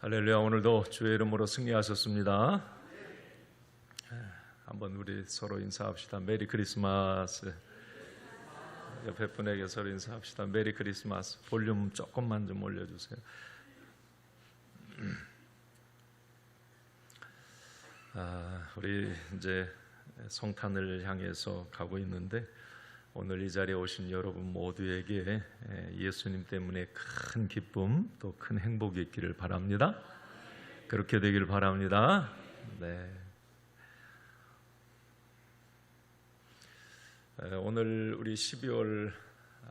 할렐루야. 오늘도 주의 이름으로 승리하셨습니다. 한번 우리 서로 인사합시다. 메리 크리스마스. 옆에 분에게 서로 인사합시다. 메리 크리스마스. 볼륨 조금만 좀 올려주세요. 우리 이제 성탄을 향해서 가고 있는데, 오늘 이 자리에 오신 여러분 모두에게 예수님 때문에 큰 기쁨 또 큰 행복이 있기를 바랍니다. 그렇게 되길 바랍니다. 네. 오늘 우리 12월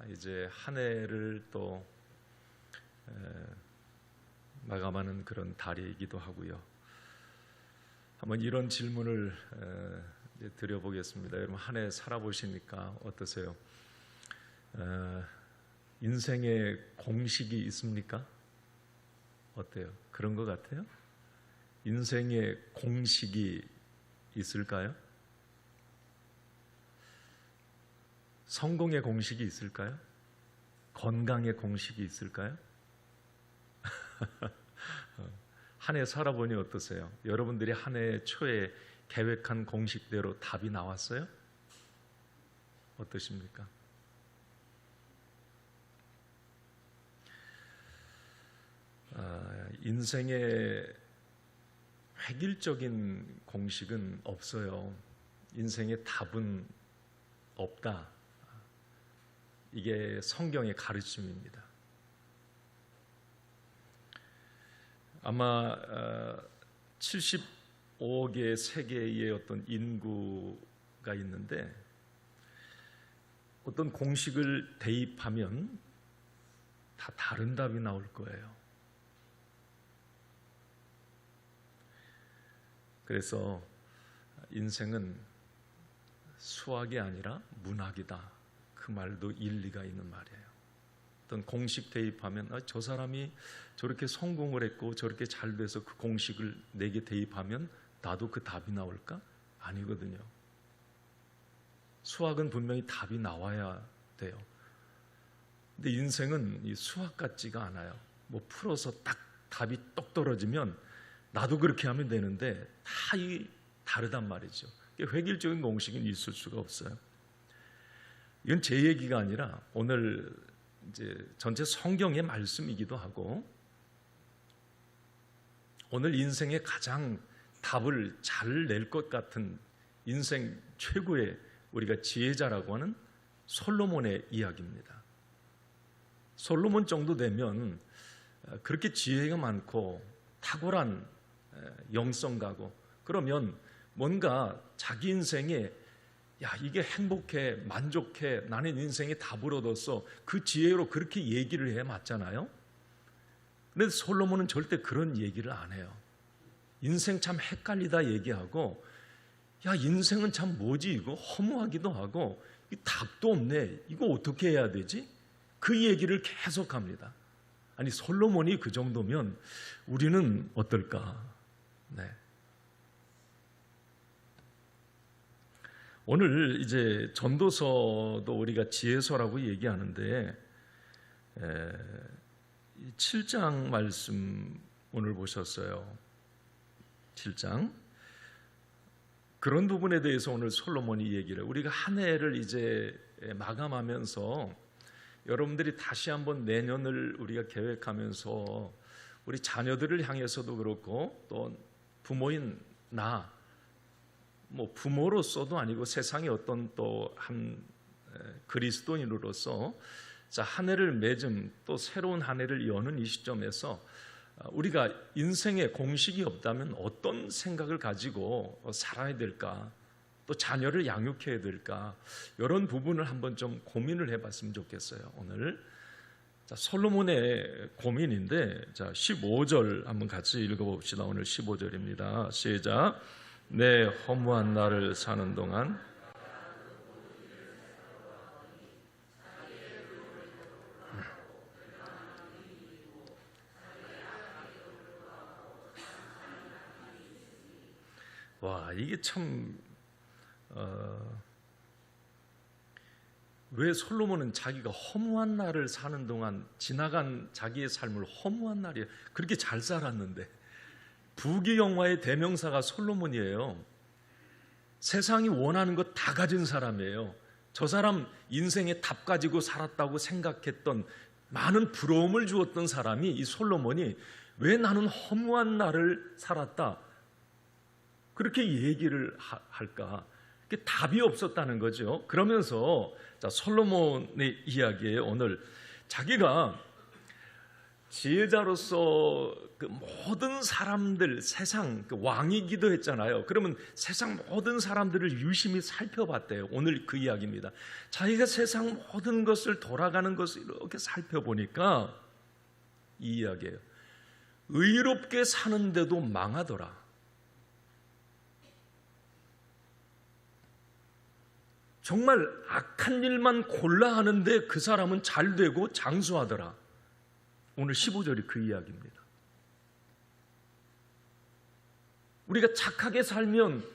이제 한 해를 또 마감하는 그런 달이기도 하고요. 한번 이런 질문을 드려보겠습니다. 여러분 한 해 살아보시니까 어떠세요? 인생에 공식이 있습니까? 어때요? 그런 것 같아요? 인생에 공식이 있을까요? 성공의 공식이 있을까요? 건강의 공식이 있을까요? 한 해 살아보니 어떠세요? 여러분들이 한 해 초에 계획한 공식대로 답이 나왔어요? 어떠십니까? 인생의 획일적인 공식은 없어요. 인생의 답은 없다. 이게 성경의 가르침입니다. 아마 75억의 세계의 어떤 인구가 있는데, 어떤 공식을 대입하면 다 다른 답이 나올 거예요. 그래서 인생은 수학이 아니라 문학이다. 그 말도 일리가 있는 말이에요. 어떤 공식 대입하면 저 사람이 저렇게 성공을 했고 저렇게 잘 돼서 그 공식을 내게 대입하면 나도 그 답이 나올까? 아니거든요. 수학은 분명히 답이 나와야 돼요. 근데 인생은 이 수학 같지가 않아요. 뭐 풀어서 딱 답이 똑 떨어지면 나도 그렇게 하면 되는데 다 다르단 말이죠. 획일적인 공식은 있을 수가 없어요. 이건 제 얘기가 아니라 오늘 이제 전체 성경의 말씀이기도 하고, 오늘 인생의 가장 답을 잘 낼 것 같은 인생 최고의 우리가 지혜자라고 하는 솔로몬의 이야기입니다. 솔로몬 정도 되면 그렇게 지혜가 많고 탁월한 영성가고, 그러면 뭔가 자기 인생에 이게 행복해, 만족해, 나는 인생에 답을 얻었어, 그 지혜로 그렇게 얘기를 해 맞잖아요. 근데 솔로몬은 절대 그런 얘기를 안 해요. 인생 참 헷갈리다 얘기하고, 인생은 참 뭐지 이거, 허무하기도 하고 답도 없네, 이거 어떻게 해야 되지? 그 얘기를 계속합니다. 아니, 솔로몬이 그 정도면 우리는 어떨까? 네. 오늘 이제 전도서도 우리가 지혜서라고 얘기하는데, 7장 말씀 오늘 보셨어요. 7장. 그런 부분에 대해서 오늘 솔로몬이 얘기를, 우리가 한 해를 이제 마감하면서 여러분들이 다시 한번 내년을 우리가 계획하면서 우리 자녀들을 향해서도 그렇고, 또 부모인 나, 뭐 부모로서도 아니고 세상의 어떤 또 한 그리스도인으로서 한 해를 맺음, 또 새로운 한 해를 여는 이 시점에서 우리가 인생에 공식이 없다면 어떤 생각을 가지고 살아야 될까, 또 자녀를 양육해야 될까, 이런 부분을 한번 좀 고민을 해봤으면 좋겠어요. 오늘 솔로몬의 고민인데, 15절 한번 같이 읽어봅시다. 오늘 15절입니다. 시작. 내 허무한 날을 사는 동안 이게 참 왜 솔로몬은 자기가 허무한 날을 사는 동안 지나간 자기의 삶을 허무한 날이에요. 그렇게 잘 살았는데. 부귀영화의 대명사가 솔로몬이에요. 세상이 원하는 것 다 가진 사람이에요. 저 사람 인생에 답 가지고 살았다고 생각했던, 많은 부러움을 주었던 사람이 이 솔로몬이 왜 나는 허무한 날을 살았다 그렇게 얘기를 할까? 그게 답이 없었다는 거죠. 그러면서 자, 솔로몬의 이야기에 오늘 자기가 지혜자로서 그 모든 사람들, 세상 그 왕이기도 했잖아요. 그러면 세상 모든 사람들을 유심히 살펴봤대요. 오늘 그 이야기입니다. 자기가 세상 모든 것을, 돌아가는 것을 이렇게 살펴보니까 이 이야기예요. 의롭게 사는데도 망하더라. 정말 악한 일만 골라 하는데 그 사람은 잘 되고 장수하더라. 오늘 15절이 그 이야기입니다. 우리가 착하게 살면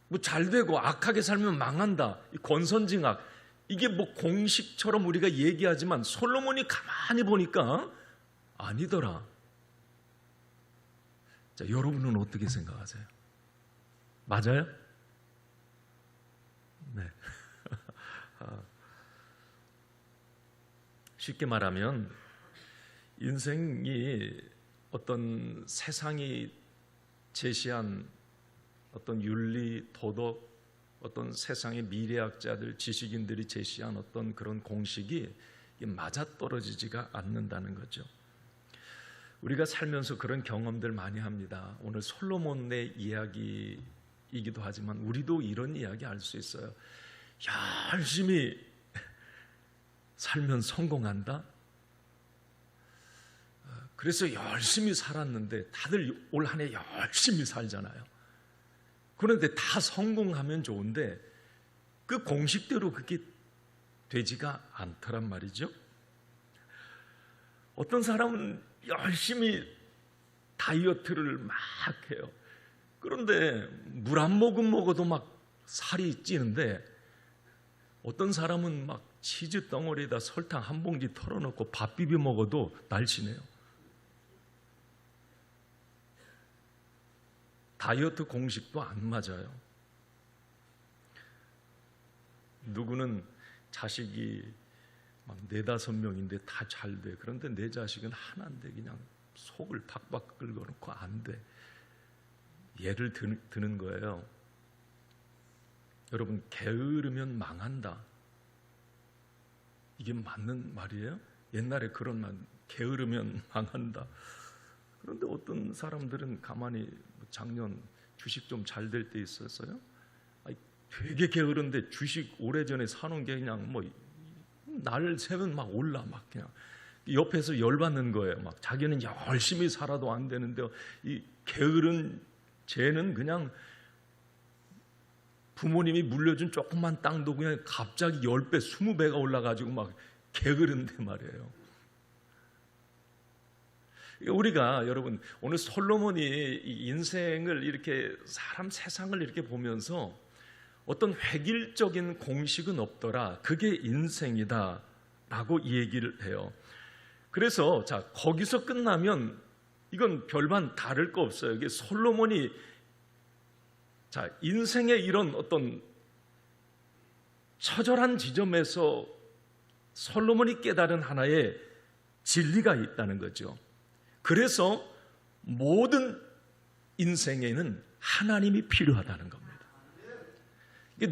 뭐 잘 되고 악하게 살면 망한다. 이 권선징악, 이게 뭐 공식처럼 우리가 얘기하지만 솔로몬이 가만히 보니까 아니더라. 자, 여러분은 어떻게 생각하세요? 맞아요? 네. 쉽게 말하면 인생이 어떤 세상이 제시한 어떤 윤리, 도덕, 어떤 세상의 미래학자들, 지식인들이 제시한 어떤 그런 공식이 맞아떨어지지가 않는다는 거죠. 우리가 살면서 그런 경험들 많이 합니다. 오늘 솔로몬의 이야기이기도 하지만 우리도 이런 이야기 할 수 있어요. 열심히 살면 성공한다? 그래서 열심히 살았는데 다들 올 한 해 열심히 살잖아요. 그런데 다 성공하면 좋은데 그 공식대로 그게 되지가 않더란 말이죠. 어떤 사람은 열심히 다이어트를 막 해요. 그런데 물 한 모금 먹어도 막 살이 찌는데 어떤 사람은 막 치즈 덩어리에다 설탕 한 봉지 털어놓고 밥 비벼 먹어도 날씬해요. 다이어트 공식도 안 맞아요. 누구는 자식이 막 4-5명인데 다 잘 돼. 그런데 내 자식은 하나인데 그냥 속을 박박 긁어놓고 안 돼. 예를 드는 거예요. 여러분, 게으르면 망한다. 이게 맞는 말이에요? 옛날에 그런 말, 게으르면 망한다. 그런데 어떤 사람들은 가만히 작년 주식 좀 잘 될 때 있었어요. 되게 게으른데 주식 오래전에 사놓은 게 그냥 뭐 날 새면 막 올라, 막 그냥 옆에서 열받는 거예요. 막 자기는 열심히 살아도 안 되는데 이 게으른 쟤는 그냥 부모님이 물려준 조그만 땅도 그냥 갑자기 10배, 20배가 올라가지고 막 게으른데 말이에요. 우리가 여러분 오늘 솔로몬이 인생을 이렇게 사람 세상을 이렇게 보면서 어떤 획일적인 공식은 없더라. 그게 인생이다 라고 얘기를 해요. 그래서 자, 거기서 끝나면 이건 별반 다를 거 없어요. 이게 솔로몬이 자, 인생의 이런 어떤 처절한 지점에서 솔로몬이 깨달은 하나의 진리가 있다는 거죠. 그래서 모든 인생에는 하나님이 필요하다는 겁니다.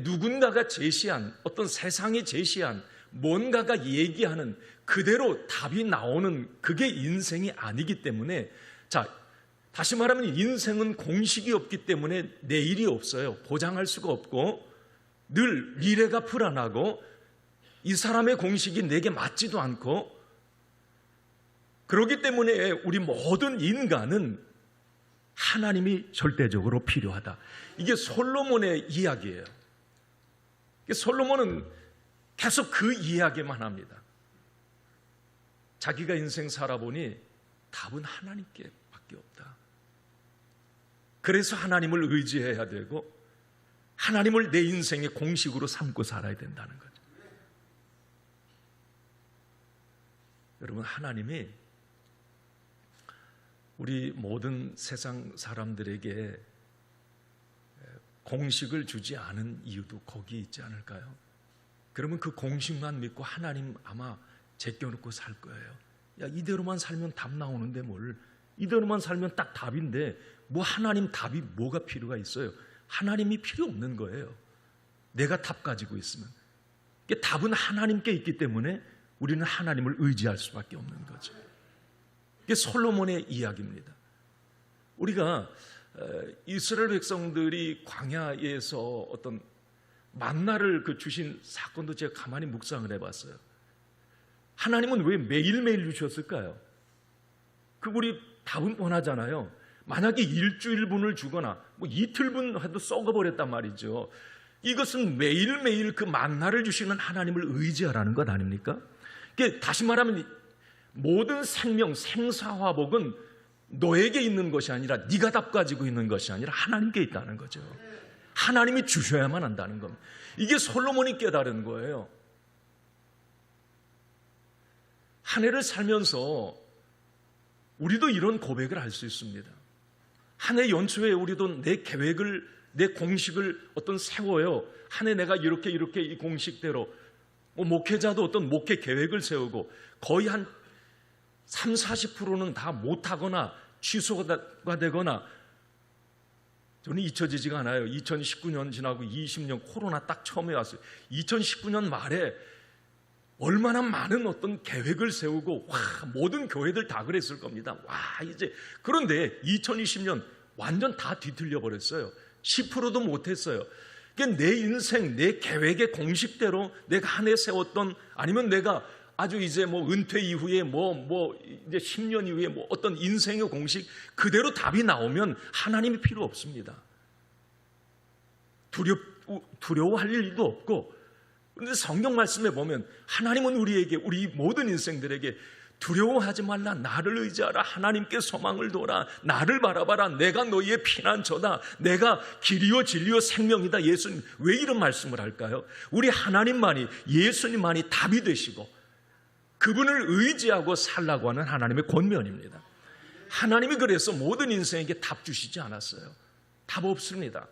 누군가가 제시한, 어떤 세상이 제시한 뭔가가 얘기하는 그대로 답이 나오는 그게 인생이 아니기 때문에, 자, 다시 말하면 인생은 공식이 없기 때문에 내일이 없어요. 보장할 수가 없고 늘 미래가 불안하고 이 사람의 공식이 내게 맞지도 않고, 그렇기 때문에 우리 모든 인간은 하나님이 절대적으로 필요하다. 이게 솔로몬의 이야기예요. 솔로몬은 계속 그 이야기만 합니다. 자기가 인생 살아보니 답은 하나님께 밖에 없다. 그래서 하나님을 의지해야 되고 하나님을 내 인생의 공식으로 삼고 살아야 된다는 거죠. 여러분, 하나님이 우리 모든 세상 사람들에게 공식을 주지 않은 이유도 거기에 있지 않을까요? 그러면 그 공식만 믿고 하나님 아마 제껴놓고 살 거예요. 야, 이대로만 살면 답 나오는데 뭘, 이대로만 살면 딱 답인데 뭐 하나님 답이 뭐가 필요가 있어요? 하나님이 필요 없는 거예요. 내가 답 가지고 있으면. 답은 하나님께 있기 때문에 우리는 하나님을 의지할 수밖에 없는 거죠. 이게 솔로몬의 이야기입니다. 우리가 이스라엘 백성들이 광야에서 어떤 만나를 주신 사건도 제가 가만히 묵상을 해봤어요. 하나님은 왜 매일매일 주셨을까요? 우리 답은 뻔하잖아요. 만약에 일주일분을 주거나 뭐 이틀분 해도 썩어버렸단 말이죠. 이것은 매일매일 그 만나를 주시는 하나님을 의지하라는 것 아닙니까? 다시 말하면 모든 생명, 생사화복은 너에게 있는 것이 아니라 네가 답 가지고 있는 것이 아니라 하나님께 있다는 거죠. 하나님이 주셔야만 한다는 겁니다. 이게 솔로몬이 깨달은 거예요. 한 해를 살면서 우리도 이런 고백을 할 수 있습니다. 한 해 연초에 우리도 내 계획을, 내 공식을 세워요. 한 해 내가 이렇게 이 공식대로, 목회자도 어떤 목회 계획을 세우고 거의 한 30-40%는 다 못하거나 취소가 되거나, 저는 잊혀지지가 않아요. 2019년 지나고 20년 코로나 딱 처음에 왔어요. 2019년 말에 얼마나 많은 어떤 계획을 세우고, 모든 교회들 다 그랬을 겁니다. 그런데 2020년 완전 다 뒤틀려 버렸어요. 10%도 못했어요. 내 인생, 내 계획의 공식대로 내가 한 해 세웠던, 아니면 내가 아주 이제 은퇴 이후에 이제 10년 이후에 어떤 인생의 공식 그대로 답이 나오면 하나님이 필요 없습니다. 두려워할 일도 없고. 그런데 성경 말씀에 보면 하나님은 우리에게, 우리 모든 인생들에게 두려워하지 말라, 나를 의지하라, 하나님께 소망을 둬라, 나를 바라봐라, 내가 너희의 피난처다, 내가 길이요 진리요 생명이다. 예수님, 왜 이런 말씀을 할까요? 우리 하나님만이, 예수님만이 답이 되시고 그분을 의지하고 살라고 하는 하나님의 권면입니다. 하나님이 그래서 모든 인생에게 답 주시지 않았어요. 답 없습니다.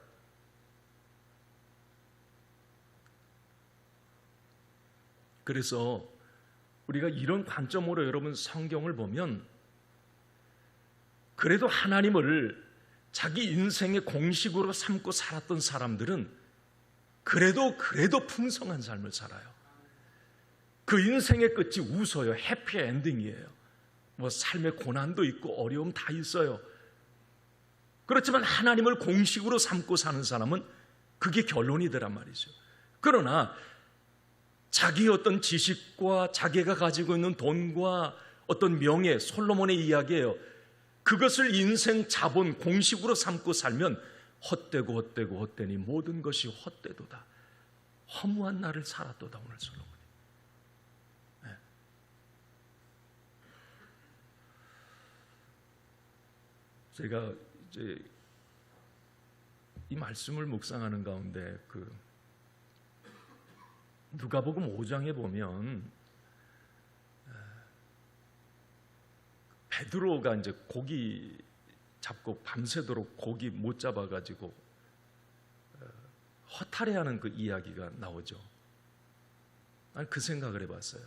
그래서 우리가 이런 관점으로 여러분 성경을 보면, 그래도 하나님을 자기 인생의 공식으로 삼고 살았던 사람들은 그래도 풍성한 삶을 살아요. 그 인생의 끝이 웃어요. 해피 엔딩이에요. 삶의 고난도 있고 어려움 다 있어요. 그렇지만 하나님을 공식으로 삼고 사는 사람은 그게 결론이더란 말이죠. 그러나 자기의 어떤 지식과 자기가 가지고 있는 돈과 어떤 명예, 솔로몬의 이야기예요. 그것을 인생 자본 공식으로 삼고 살면 헛되니 모든 것이 헛되도다. 허무한 날을 살았도다. 오늘 솔로몬이. 제가 이제 이 말씀을 묵상하는 가운데 누가복음 5장에 보면 베드로가 이제 고기 잡고 밤새도록 고기 못 잡아가지고 허탈해하는 그 이야기가 나오죠. 그 생각을 해봤어요.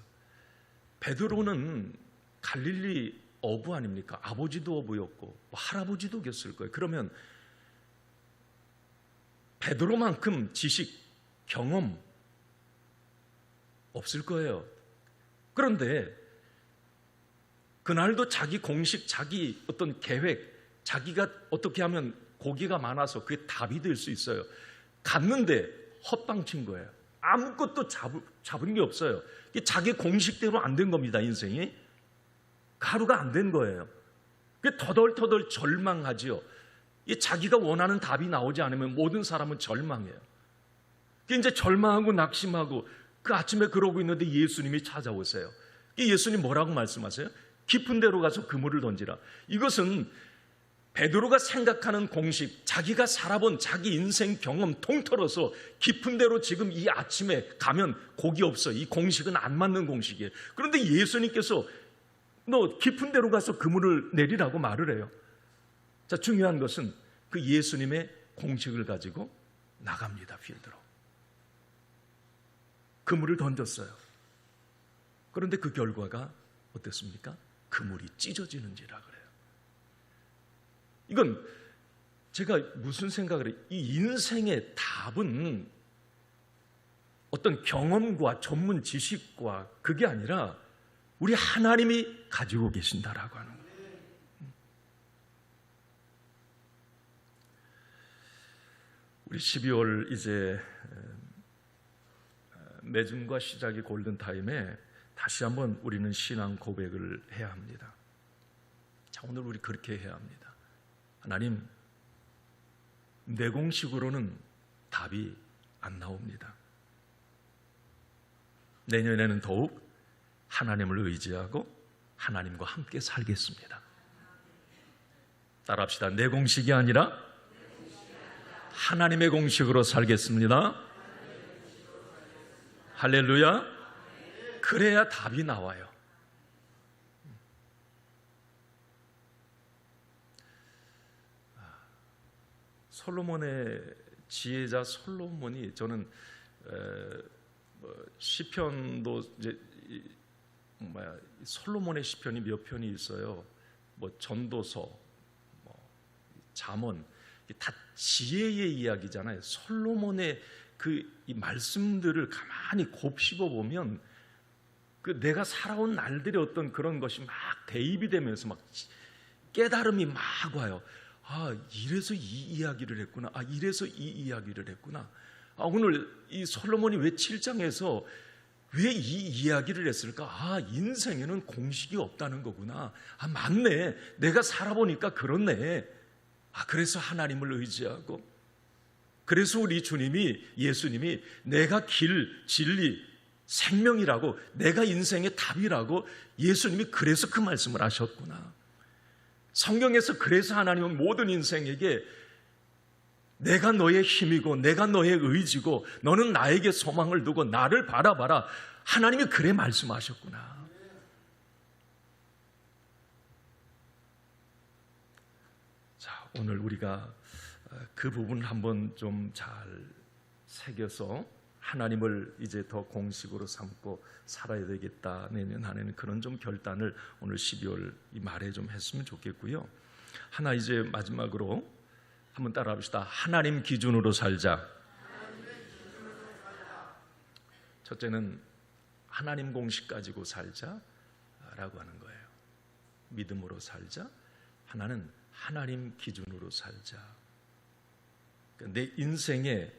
베드로는 갈릴리 어부 아닙니까? 아버지도 어부였고 할아버지도 였을 거예요. 그러면 베드로만큼 지식, 경험 없을 거예요. 그런데 그날도 자기 공식, 자기 어떤 계획, 자기가 어떻게 하면 고기가 많아서 그게 답이 될 수 있어요. 갔는데 헛방친 거예요. 아무것도 잡은 게 없어요. 자기 공식대로 안 된 겁니다. 인생이 하루가 안 된 거예요. 터덜터덜 절망하지요. 자기가 원하는 답이 나오지 않으면 모든 사람은 절망해요. 이제 절망하고 낙심하고 그 아침에 그러고 있는데 예수님이 찾아오세요. 예수님 뭐라고 말씀하세요? 깊은 데로 가서 그물을 던지라. 이것은 베드로가 생각하는 공식, 자기가 살아본 자기 인생 경험 통틀어서 깊은 데로 지금 이 아침에 가면 고기 없어. 이 공식은 안 맞는 공식이에요. 그런데 예수님께서 너 깊은 데로 가서 그물을 내리라고 말을 해요. 자, 중요한 것은 그 예수님의 공식을 가지고 나갑니다. 필드로. 그물을 던졌어요. 그런데 그 결과가 어땠습니까? 그물이 찢어지는지라 그래요. 이건 제가 무슨 생각을 해요? 이 인생의 답은 어떤 경험과 전문 지식과 그게 아니라 우리 하나님이 가지고 계신다라고 하는 거예요. 우리 12월 이제 매중과 시작이 골든타임에 다시 한번 우리는 신앙 고백을 해야 합니다. 자, 오늘 우리 그렇게 해야 합니다. 하나님, 내 공식으로는 답이 안 나옵니다. 내년에는 더욱 하나님을 의지하고 하나님과 함께 살겠습니다. 따라합시다. 내 공식이 아니라 하나님의 공식으로 살겠습니다. 할렐루야. 그래야 답이 나와요. 솔로몬의 지혜자 솔로몬이, 저는 시편도 이제 솔로몬의 시편이 몇 편이 있어요. 뭐 전도서, 잠언, 다 지혜의 이야기잖아요. 솔로몬의 이 말씀들을 가만히 곱씹어 보면 내가 살아온 날들의 어떤 그런 것이 막 대입이 되면서 막 깨달음이 막 와요. 아, 이래서 이 이야기를 했구나. 아, 이래서 이 이야기를 했구나. 아, 오늘 이 솔로몬이 왜 7장에서 왜 이 이야기를 했을까? 아, 인생에는 공식이 없다는 거구나. 아, 맞네. 내가 살아보니까 그렇네. 아, 그래서 하나님을 의지하고, 그래서 우리 주님이, 예수님이 내가 길, 진리, 생명이라고, 내가 인생의 답이라고 예수님이 그래서 그 말씀을 하셨구나. 성경에서 그래서 하나님은 모든 인생에게 내가 너의 힘이고 내가 너의 의지고 너는 나에게 소망을 두고 나를 바라봐라. 하나님이 그래 말씀하셨구나. 자, 오늘 우리가 그 부분을 한번 좀 잘 새겨서 하나님을 이제 더 공식으로 삼고 살아야 되겠다. 내년 한 해는 그런 좀 결단을 오늘 12월 이 말에 좀 했으면 좋겠고요. 하나 이제 마지막으로 한번 따라 합시다. 하나님 기준으로 살자. 첫째는 하나님 공식 가지고 살자라고 하는 거예요. 믿음으로 살자. 하나는 하나님 기준으로 살자. 내 인생의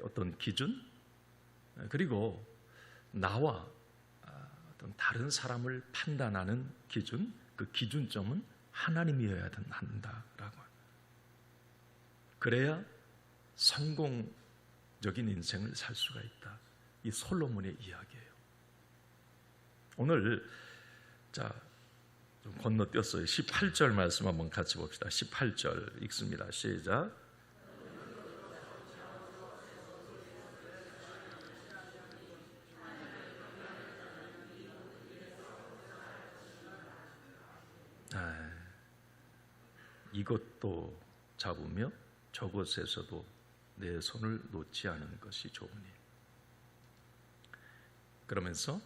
어떤 기준, 그리고 나와 어떤 다른 사람을 판단하는 기준, 그 기준점은 하나님이어야 한다라고. 그래야 성공적인 인생을 살 수가 있다. 이 솔로몬의 이야기예요. 오늘 자, 좀 건너뛰었어요. 18절 말씀 한번 같이 봅시다. 18절 읽습니다. 시작. 이것도 잡으며 저것에서도 내 손을 놓지 않은 것이 좋으니. 그러면서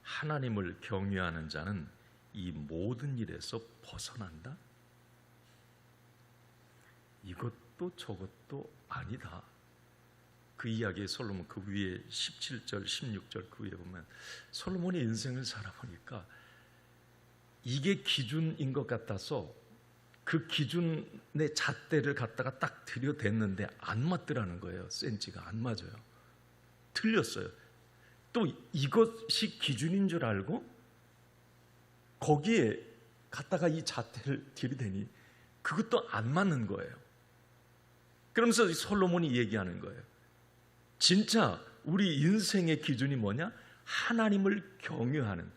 하나님을 경외하는 자는 이 모든 일에서 벗어난다. 이것도 저것도 아니다. 그 이야기에 솔로몬 그 위에 17절 16절 그 위에 보면 솔로몬의 인생을 살아보니까 이게 기준인 것 같아서 그 기준의 잣대를 갖다가 딱 들여댔는데 안 맞더라는 거예요. 센치가 안 맞아요. 틀렸어요. 또 이것이 기준인 줄 알고 거기에 갖다가 이 잣대를 들이대니 그것도 안 맞는 거예요. 그러면서 솔로몬이 얘기하는 거예요. 진짜 우리 인생의 기준이 뭐냐? 하나님을 경외하는,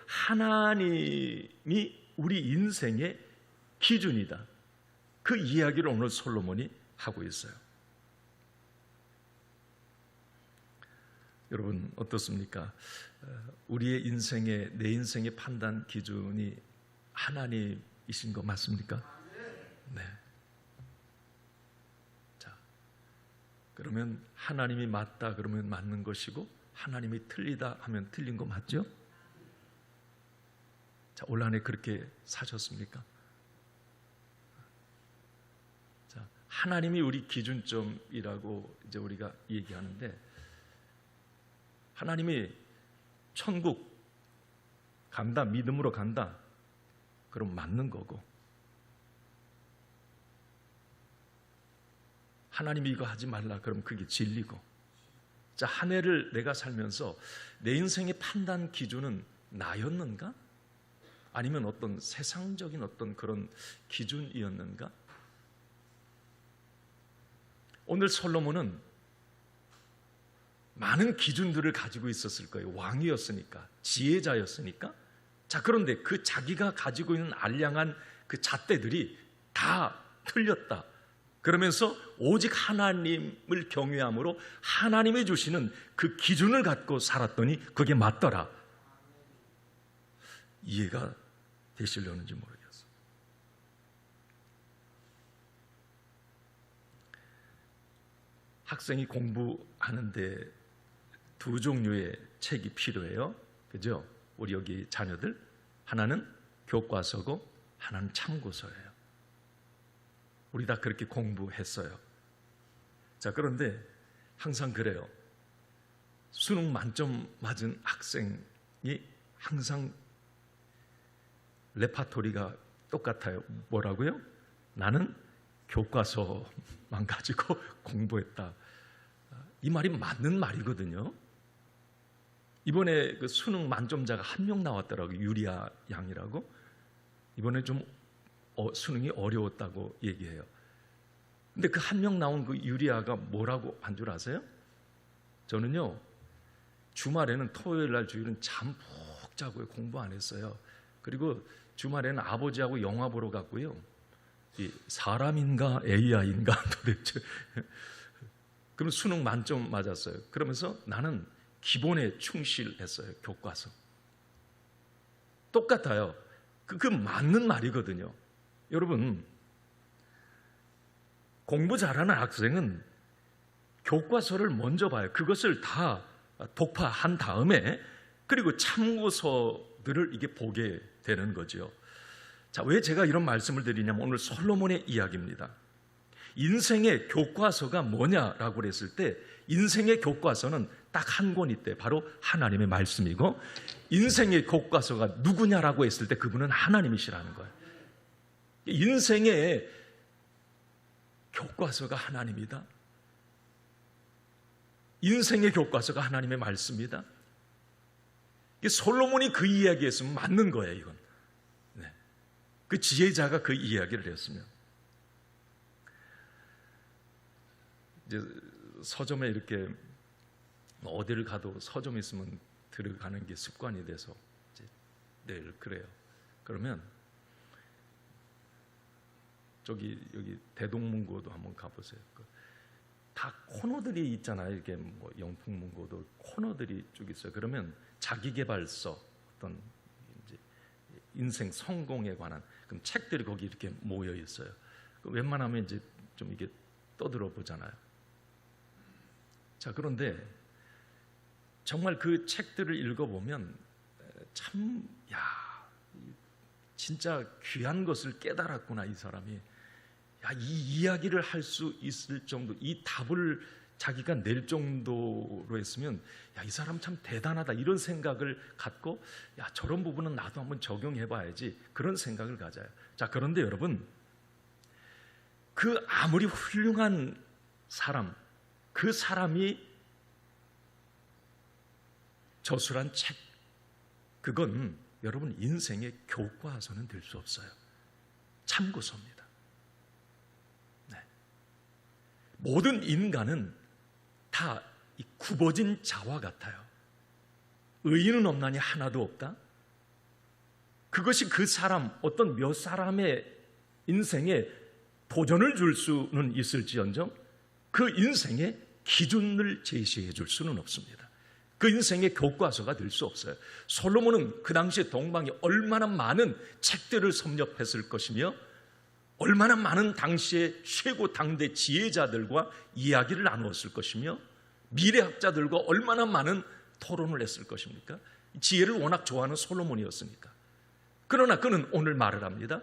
하나님이 우리 인생의 기준이다. 그 이야기를 오늘 솔로몬이 하고 있어요. 여러분 어떻습니까? 우리의 인생의 내 인생의 판단 기준이 하나님이신 거 맞습니까? 네. 자, 그러면 하나님이 맞다 그러면 맞는 것이고 하나님이 틀리다 하면 틀린 거 맞죠? 자, 올 한해 그렇게 사셨습니까? 자, 하나님이 우리 기준점이라고 이제 우리가 얘기하는데, 하나님이 천국 간다, 믿음으로 간다, 그럼 맞는 거고, 하나님이 이거 하지 말라 그럼 그게 진리고. 자, 한 해를 내가 살면서 내 인생의 판단 기준은 나였는가? 아니면 어떤 세상적인 어떤 그런 기준이었는가? 오늘 솔로몬은 많은 기준들을 가지고 있었을 거예요. 왕이었으니까, 지혜자였으니까. 자, 그런데 그 자기가 가지고 있는 알량한 그 잣대들이 다 틀렸다. 그러면서 오직 하나님을 경외함으로 하나님이 주시는 그 기준을 갖고 살았더니 그게 맞더라. 이해가 되시려는지 모르겠어요. 학생이 공부하는데 두 종류의 책이 필요해요. 그죠? 우리 여기 자녀들, 하나는 교과서고 하나는 참고서예요. 우리 다 그렇게 공부했어요. 자, 그런데 항상 그래요. 수능 만점 맞은 학생이 항상 레파토리가 똑같아요. 뭐라고요? 나는 교과서만 가지고 공부했다. 이 말이 맞는 말이거든요. 이번에 그 수능 만점자가 한 명 나왔더라고요. 유리아 양이라고. 이번에 좀 수능이 어려웠다고 얘기해요. 근데 그 한 명 나온 그 유리아가 뭐라고 한 줄 아세요? 저는요, 주말에는, 토요일 날 주일은 잠 푹 자고요. 공부 안 했어요. 그리고 주말에는 아버지하고 영화 보러 갔고요. 이 사람인가 AI인가 도대체. 그럼 수능 만점 맞았어요. 그러면서 나는 기본에 충실했어요. 교과서. 똑같아요. 그 맞는 말이거든요. 여러분, 공부 잘하는 학생은 교과서를 먼저 봐요. 그것을 다 독파한 다음에, 그리고 참고서들을 이게 보게 되는 거죠. 자, 왜 제가 이런 말씀을 드리냐면 오늘 솔로몬의 이야기입니다. 인생의 교과서가 뭐냐라고 그랬을 때, 인생의 교과서는 딱 한 권 있대. 바로 하나님의 말씀이고, 인생의 교과서가 누구냐라고 했을 때 그분은 하나님이시라는 거예요. 인생의 교과서가 하나님이다. 인생의 교과서가 하나님의 말씀이다. 솔로몬이 그 이야기했으면 맞는 거예요. 이건 그 지혜자가 그 이야기를 했으면. 이제 서점에 이렇게 어디를 가도 서점 있으면 들어가는 게 습관이 돼서 이제 늘 그래요. 그러면 여기 대동문고도 한번 가보세요. 다 코너들이 있잖아요. 이렇게 뭐 영풍문고도 코너들이 쭉 있어요. 그러면 자기계발서, 어떤 이제 인생 성공에 관한 그럼 책들이 거기 이렇게 모여 있어요. 웬만하면 이제 좀 이게 떠들어 보잖아요. 자, 그런데 정말 그 책들을 읽어보면 참, 진짜 귀한 것을 깨달았구나, 이 사람이. 이 이야기를 할 수 있을 정도, 이 답을 자기가 낼 정도로 했으면, 이 사람 참 대단하다, 이런 생각을 갖고, 저런 부분은 나도 한번 적용해봐야지, 그런 생각을 가져요. 자, 그런데 여러분, 그 아무리 훌륭한 사람, 그 사람이 저술한 책, 그건 여러분 인생의 교과서는 될 수 없어요. 참고서입니다. 네. 모든 인간은 다 이 굽어진 자와 같아요. 의인은 없나니 하나도 없다. 그것이 그 사람, 어떤 몇 사람의 인생에 도전을 줄 수는 있을지언정 그 인생의 기준을 제시해 줄 수는 없습니다. 그 인생의 교과서가 될 수 없어요. 솔로몬은 그 당시에 동방에 얼마나 많은 책들을 섭렵했을 것이며 얼마나 많은 당시의 최고 당대 지혜자들과 이야기를 나누었을 것이며 미래학자들과 얼마나 많은 토론을 했을 것입니까? 지혜를 워낙 좋아하는 솔로몬이었으니까. 그러나 그는 오늘 말을 합니다.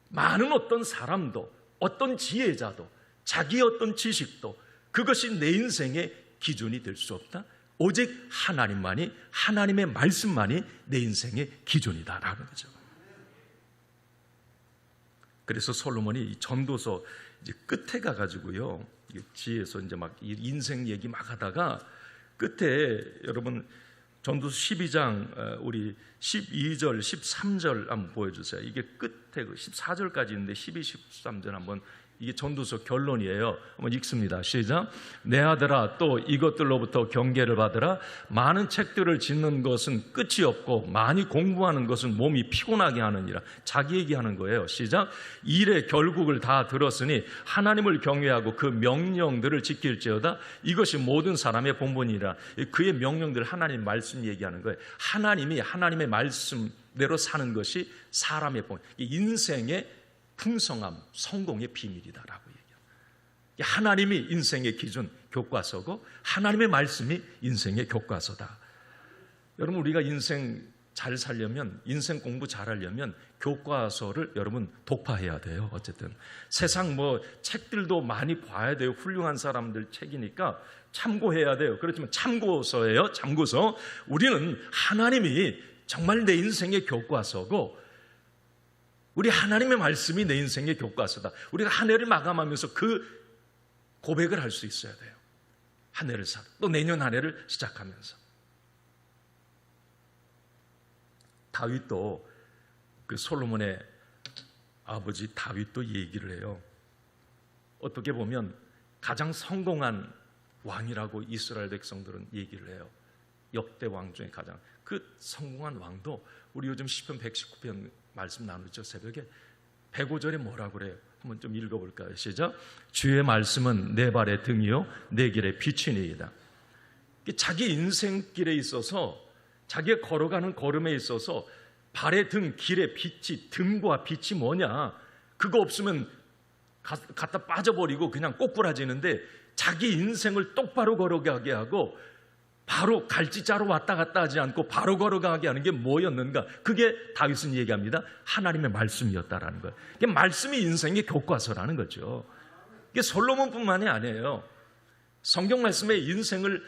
많은 어떤 사람도 어떤 지혜자도 자기의 어떤 지식도 그것이 내 인생의 기준이 될 수 없다. 오직 하나님만이, 하나님의 말씀만이 내 인생의 기준이다라는 거죠. 그래서 솔로몬이 이 전도서 이제 끝에 가가지고요, 지혜에서 이제 막 인생 얘기 막 하다가 끝에 여러분 전도서 12장 우리 12절, 13절 한번 보여주세요. 이게 끝에 14절까지 있는데 12, 13절 한번, 이게 전도서 결론이에요. 한번 읽습니다. 시작. 내 아들아, 또 이것들로부터 경계를 받으라. 많은 책들을 짓는 것은 끝이 없고 많이 공부하는 것은 몸이 피곤하게 하느니라. 자기 얘기하는 거예요. 시작. 일의 결국을 다 들었으니 하나님을 경외하고 그 명령들을 지킬지어다. 이것이 모든 사람의 본분이라. 그의 명령들, 하나님 말씀 얘기하는 거예요. 하나님이 하나님의 말씀대로 사는 것이 사람의 본, 인생의 풍성함, 성공의 비밀이다라고 얘기해요. 하나님이 인생의 기준, 교과서고 하나님의 말씀이 인생의 교과서다. 여러분, 우리가 인생 잘 살려면, 인생 공부 잘하려면 교과서를 여러분 독파해야 돼요. 어쨌든 세상 뭐 책들도 많이 봐야 돼요. 훌륭한 사람들 책이니까 참고해야 돼요. 그렇지만 참고서예요. 참고서. 우리는 하나님이 정말 내 인생의 교과서고 우리 하나님의 말씀이 내 인생의 교과서다. 우리가 한 해를 마감하면서 그 고백을 할 수 있어야 돼요. 한 해를 또 내년 한 해를 시작하면서. 다윗도, 그 솔로몬의 아버지 다윗도 얘기를 해요. 어떻게 보면 가장 성공한 왕이라고 이스라엘 백성들은 얘기를 해요. 역대 왕 중에 가장 그 성공한 왕도, 우리 요즘 시편 119편 말씀 나누죠. 새벽에 105절에 뭐라고 그래요? 한번 좀 읽어볼까요? 시작. 주의 말씀은 내 발의 등이요 내 길의 빛이니이다. 자기 인생길에 있어서, 자기가 걸어가는 걸음에 있어서 발의 등, 길의 빛이, 등과 빛이 뭐냐? 그거 없으면 갖다 빠져버리고 그냥 꼬꾸라지는데, 자기 인생을 똑바로 걸어가게 하고 바로 갈지자로 왔다 갔다 하지 않고 바로 걸어가게 하는 게 뭐였는가? 그게 다윗은 얘기합니다. 하나님의 말씀이었다라는 거예요. 이게 말씀이 인생의 교과서라는 거죠. 이게 솔로몬뿐만이 아니에요. 성경 말씀의 인생을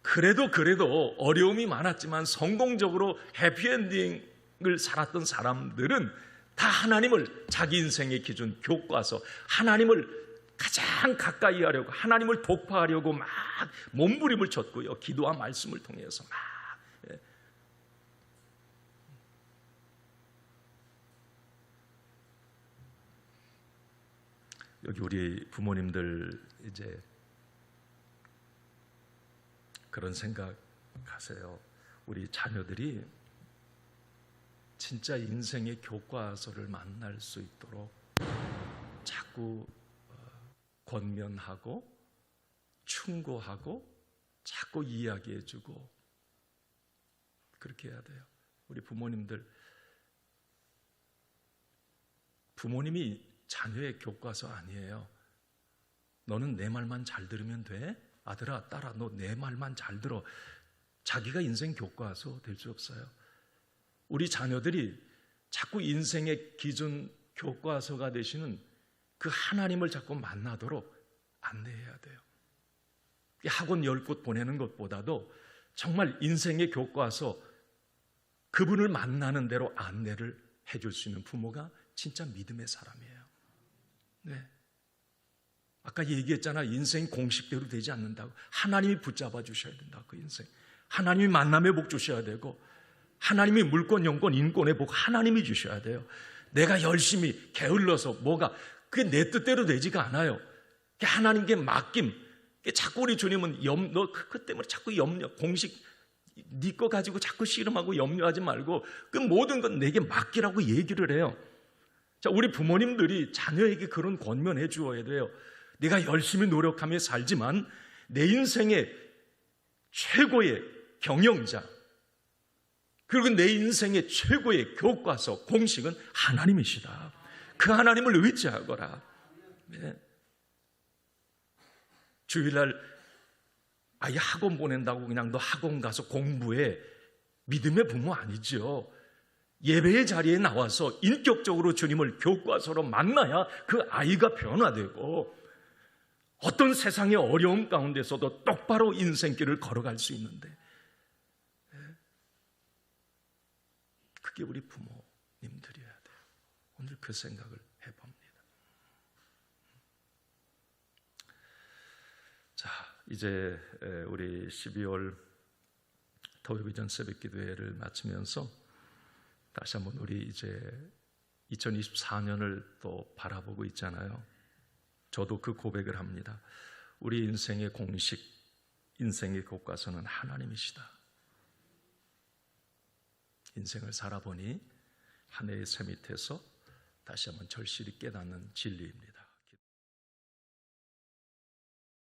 그래도 어려움이 많았지만 성공적으로 해피엔딩을 살았던 사람들은 다 하나님을 자기 인생의 기준, 교과서, 하나님을 가장 가까이 하려고, 하나님을 독파하려고 막 몸부림을 쳤고요. 기도와 말씀을 통해서 막. 여기 우리 부모님들 이제 그런 생각하세요. 우리 자녀들이 진짜 인생의 교과서를 만날 수 있도록 자꾸 권면하고 충고하고 자꾸 이야기해주고 그렇게 해야 돼요. 우리 부모님들, 부모님이 자녀의 교과서 아니에요. 너는 내 말만 잘 들으면 돼? 아들아, 딸아, 너 내 말만 잘 들어. 자기가 인생 교과서 될 수 없어요. 우리 자녀들이 자꾸 인생의 기준, 교과서가 되시는 그 하나님을 자꾸 만나도록 안내해야 돼요. 학원 10곳 보내는 것보다도 정말 인생의 교과서, 그분을 만나는 대로 안내를 해줄 수 있는 부모가 진짜 믿음의 사람이에요. 네. 아까 얘기했잖아. 인생 공식대로 되지 않는다고. 하나님이 붙잡아 주셔야 된다. 그 인생. 하나님이 만남의 복 주셔야 되고, 하나님이 물권, 영권, 인권의 복 하나님이 주셔야 돼요. 내가 열심히 게을러서 뭐가, 그게 내 뜻대로 되지가 않아요. 하나님께 맡김. 자꾸 우리 주님은 너 그 때문에 자꾸 염려, 공식 네 거 가지고 자꾸 씨름하고 염려하지 말고 그 모든 건 내게 맡기라고 얘기를 해요. 자, 우리 부모님들이 자녀에게 그런 권면해 주어야 돼요. 내가 열심히 노력하며 살지만 내 인생의 최고의 경영자, 그리고 내 인생의 최고의 교과서, 공식은 하나님이시다. 그 하나님을 의지하거라. 네. 주일날 아예 학원 보낸다고 그냥 너 학원 가서 공부해, 믿음의 부모 아니죠. 예배의 자리에 나와서 인격적으로 주님을 교과서로 만나야 그 아이가 변화되고 어떤 세상의 어려움 가운데서도 똑바로 인생길을 걸어갈 수 있는데, 그게 우리 부모님들이어야 돼요. 오늘 그 생각을 해봅니다. 자, 이제 우리 12월 더위비전 새벽기도회를 마치면서 다시 한번 우리 이제 2024년을 또 바라보고 있잖아요. 저도 그 고백을 합니다. 우리 인생의 공식, 인생의 교과서는 하나님이시다. 인생을 살아보니 한 해의 새 밑에서 다시 한번 절실히 깨닫는 진리입니다.